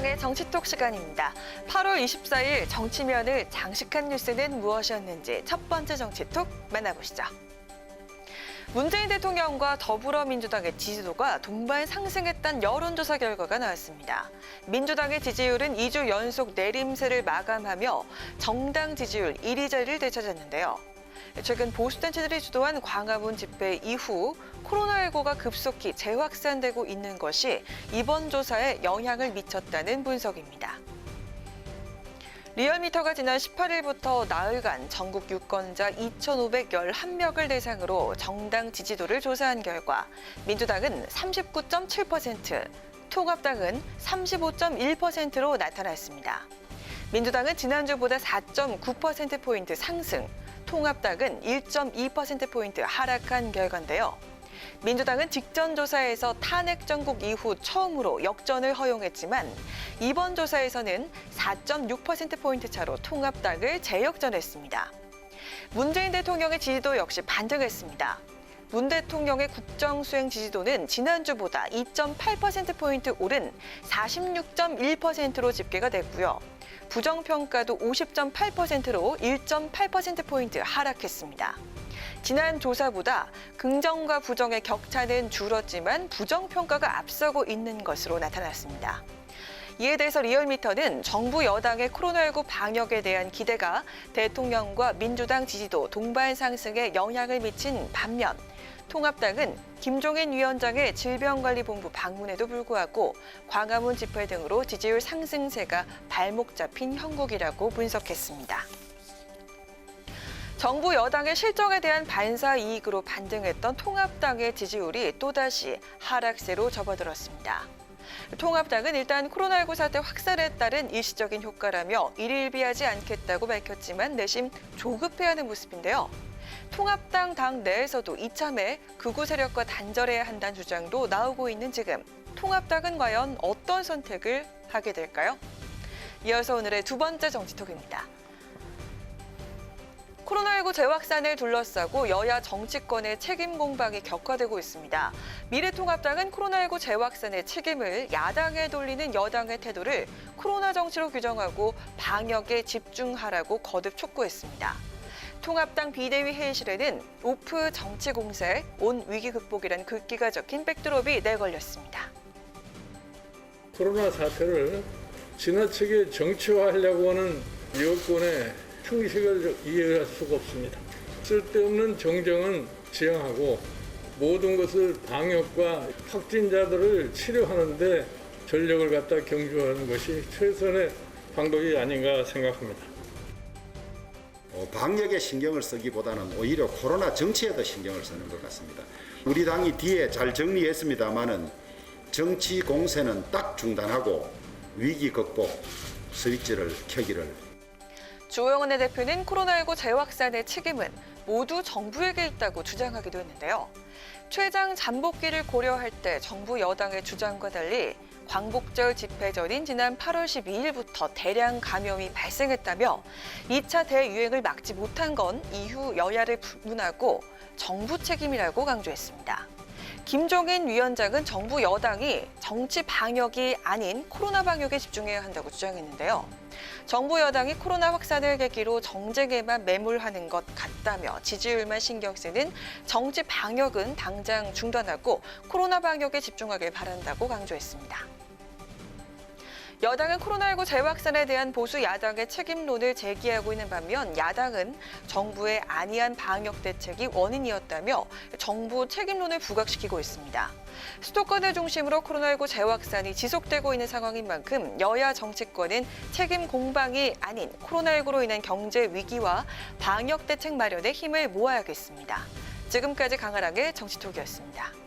여당의 정치톡 시간입니다. 8월 24일 정치면을 장식한 뉴스는 무엇이었는지 첫 번째 정치톡 만나보시죠. 문재인 대통령과 더불어민주당의 지지도가 동반 상승했다는 여론조사 결과가 나왔습니다. 민주당의 지지율은 2주 연속 내림세를 마감하며 정당 지지율 1위 자리를 되찾았는데요. 최근 보수단체들이 주도한 광화문 집회 이후 코로나19가 급속히 재확산되고 있는 것이 이번 조사에 영향을 미쳤다는 분석입니다. 리얼미터가 지난 18일부터 나흘간 전국 유권자 2,511명을 대상으로 정당 지지도를 조사한 결과 민주당은 39.7%, 통합당은 35.1%로 나타났습니다. 민주당은 지난주보다 4.9%포인트 상승, 통합당은 1.2%포인트 하락한 결과인데요. 민주당은 직전 조사에서 탄핵 정국 이후 처음으로 역전을 허용했지만 이번 조사에서는 4.6%포인트 차로 통합당을 재역전했습니다. 문재인 대통령의 지지도 역시 반등했습니다. 문 대통령의 국정수행 지지도는 지난주보다 2.8%포인트 오른 46.1%로 집계가 됐고요. 부정평가도 50.8%로 1.8%포인트 하락했습니다. 지난 조사보다 긍정과 부정의 격차는 줄었지만 부정평가가 앞서고 있는 것으로 나타났습니다. 이에 대해서 리얼미터는 정부 여당의 코로나19 방역에 대한 기대가 대통령과 민주당 지지도 동반 상승에 영향을 미친 반면 통합당은 김종인 위원장의 질병관리본부 방문에도 불구하고 광화문 집회 등으로 지지율 상승세가 발목 잡힌 형국이라고 분석했습니다. 정부 여당의 실정에 대한 반사 이익으로 반등했던 통합당의 지지율이 또다시 하락세로 접어들었습니다. 통합당은 일단 코로나19 사태 확산에 따른 일시적인 효과라며 일일비하지 않겠다고 밝혔지만 내심 조급해하는 모습인데요. 통합당 당 내에서도 이참에 극우 세력과 단절해야 한다는 주장도 나오고 있는 지금 통합당은 과연 어떤 선택을 하게 될까요? 이어서 오늘의 두 번째 정치톡입니다. 코로나19 재확산을 둘러싸고 여야 정치권의 책임 공방이 격화되고 있습니다. 미래통합당은 코로나19 재확산의 책임을 야당에 돌리는 여당의 태도를 코로나 정치로 규정하고 방역에 집중하라고 거듭 촉구했습니다. 통합당 비대위 회의실에는 오프 정치 공세, 온 위기 극복이라는 글귀가 적힌 백드롭이 내걸렸습니다. 코로나 사태를 지나치게 정치화하려고 하는 여권의 형식을 이해할 수가 없습니다. 쓸데없는 정쟁은 지양하고 모든 것을 방역과 확진자들을 치료하는 데 전력을 갖다 경주하는 것이 최선의 방법이 아닌가 생각합니다. 방역에 신경을 쓰기보다는 오히려 코로나 정치에도 신경을 쓰는 것 같습니다. 우리 당이 뒤에 잘 정리했습니다마는 정치 공세는 딱 중단하고 위기 극복 스위치를 켜기를. 주호영 원내대표는 코로나19 재확산의 책임은 모두 정부에게 있다고 주장하기도 했는데요. 최장 잠복기를 고려할 때 정부 여당의 주장과 달리 광복절 집회 전인 지난 8월 12일부터 대량 감염이 발생했다며 2차 대유행을 막지 못한 건 이후 여야를 불문하고 정부 책임이라고 강조했습니다. 김종인 위원장은 정부 여당이 정치 방역이 아닌 코로나 방역에 집중해야 한다고 주장했는데요. 정부 여당이 코로나 확산을 계기로 정쟁에만 매몰하는 것 같다며 지지율만 신경 쓰는 정치 방역은 당장 중단하고 코로나 방역에 집중하길 바란다고 강조했습니다. 여당은 코로나19 재확산에 대한 보수 야당의 책임론을 제기하고 있는 반면 야당은 정부의 안이한 방역 대책이 원인이었다며 정부 책임론을 부각시키고 있습니다. 수도권을 중심으로 코로나19 재확산이 지속되고 있는 상황인 만큼 여야 정치권은 책임 공방이 아닌 코로나19로 인한 경제 위기와 방역 대책 마련에 힘을 모아야겠습니다. 지금까지 강하랑의 정치톡이었습니다.